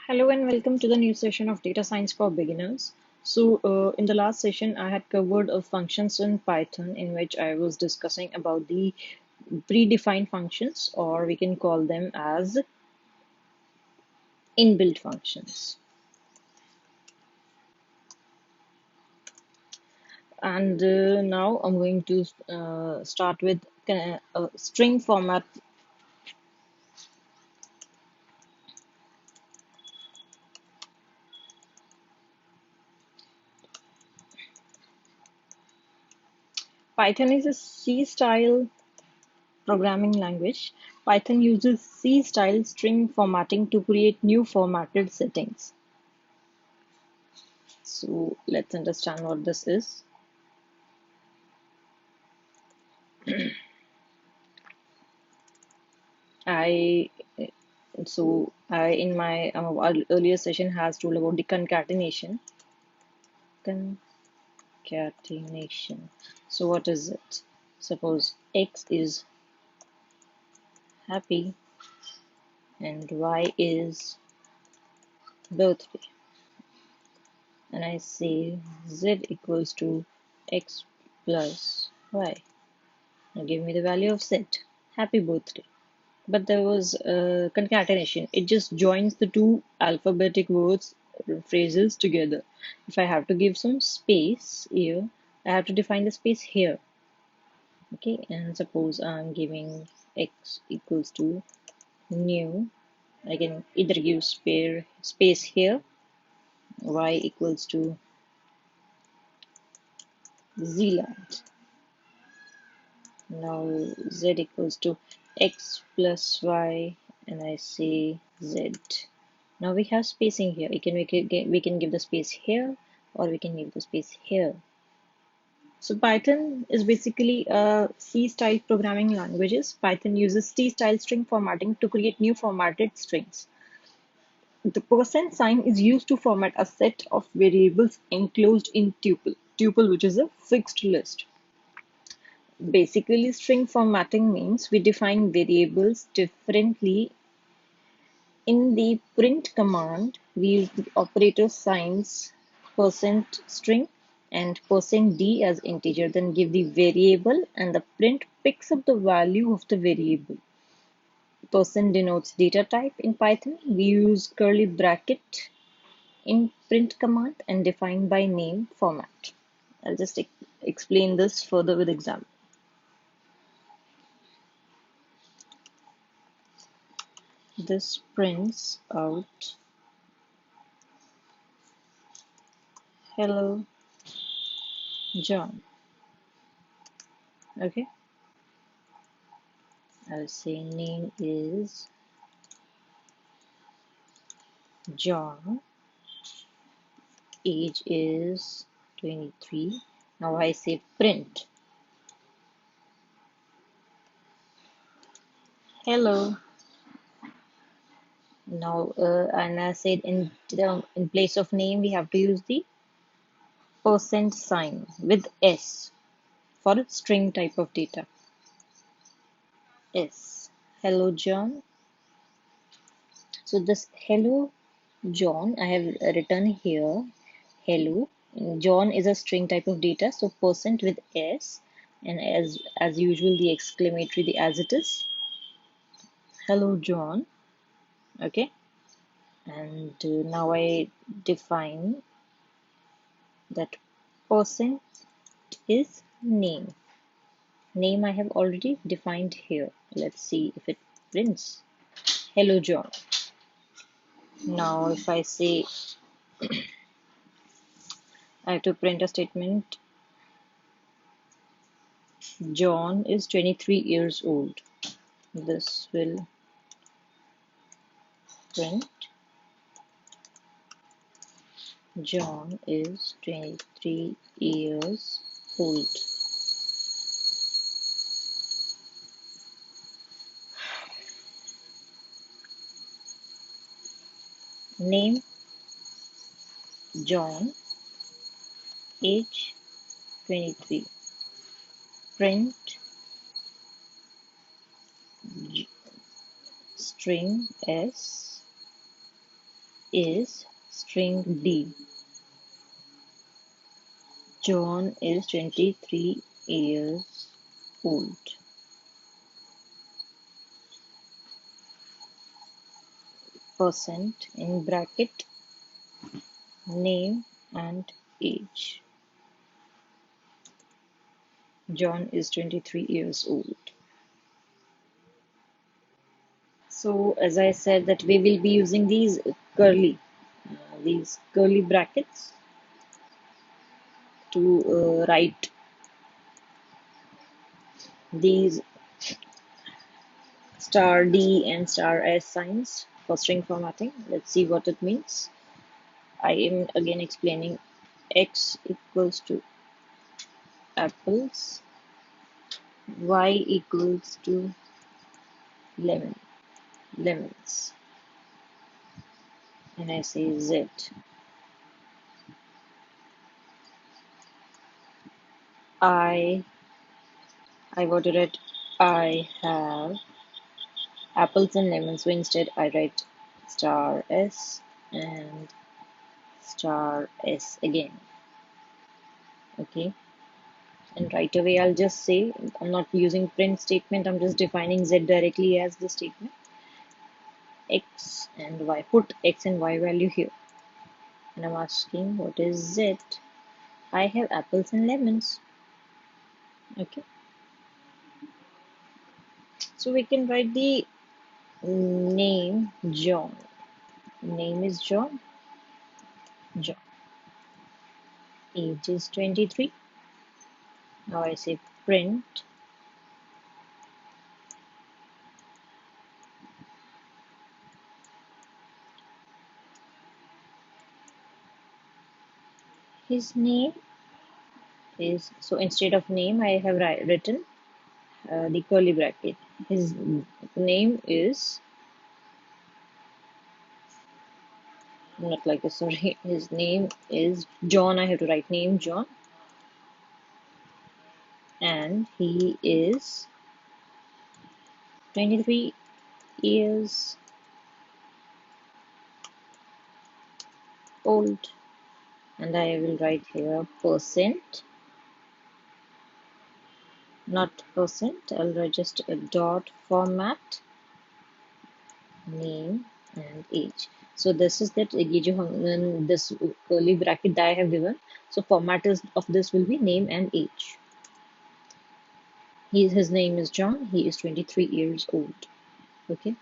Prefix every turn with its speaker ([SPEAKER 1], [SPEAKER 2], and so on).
[SPEAKER 1] Hello and welcome to the new session of Data Science for Beginners. In the last session, I had covered functions in Python in which I was discussing about the predefined functions, or we can call them as inbuilt functions. And now I'm going to start with a string format. Python is a C-style programming language. Python uses C-style string formatting to create new formatted settings. So let's understand what this is. I I in my earlier session has told about the concatenation. Concatenation. So what is it? Suppose X is happy and Y is birthday, and I say Z equals to X plus Y. Now give me the value of Z. Happy birthday. But there was concatenation. It just joins the two alphabetic words phrases together. If I have to give some space here, I have to define the space here. Okay, and suppose I'm giving x equals to new. I can either give space here, y equals to Zealand. Now z equals to x plus y, and I say z. Now we have spacing here. We can give the space here, or we can give the space here. So Python is basically a C-style programming languages. Python uses C-style string formatting to create new formatted strings. The percent sign is used to format a set of variables enclosed in tuple, which is a fixed list. Basically, string formatting means we define variables differently. In the print command, we use the operator signs percent string and percent %d as integer, then give the variable, and the print picks up the value of the variable. Percent denotes data type in Python. We use curly bracket in print command and define by name format. I'll just explain this further with example. This prints out hello John. Okay, I'll say name is John, age is 23. Now I say print hello. Now and I said in place of name we have to use the percent sign with s for a string type of data. S. Hello John. So this hello John I have written here. Hello John is a string type of data, so percent with s, and as usual the exclamatory, the as it is. Hello John. Okay, and now I define that percent is name. Name I have already defined here. Let's see if it prints. Hello John. Now if I say I have to print a statement, John is 23 years old. This will print John is 23 years old. Name John, age 23. Print string s is string D. John is 23 years old. Percent in bracket name and age. John is 23 years old. So as I said that we will be using curly these curly brackets to write these star D and star S signs for string formatting. Let's see what it means. I am again explaining x equals to apples, y equals to lemons, and I say z. I want to write I have apples and lemons, so instead I write star S and star S again. Okay, and right away I'll just say I'm not using print statement, I'm just defining Z directly as the statement. X and Y, put X and Y value here, and I'm asking what is Z. I have apples and lemons. Okay, so we can write the name John. Name is John. John. Age is 23. Now I say print his name is, so instead of name I have written the curly bracket. His name is not like this, sorry. His name is John. I have to write name John, and he is 23 years old. And I will write here percent, not percent. I'll write just a dot format name and age. So this is that this curly bracket that I have given. So format of this will be name and age. His name is John. He is 23 years old. Okay.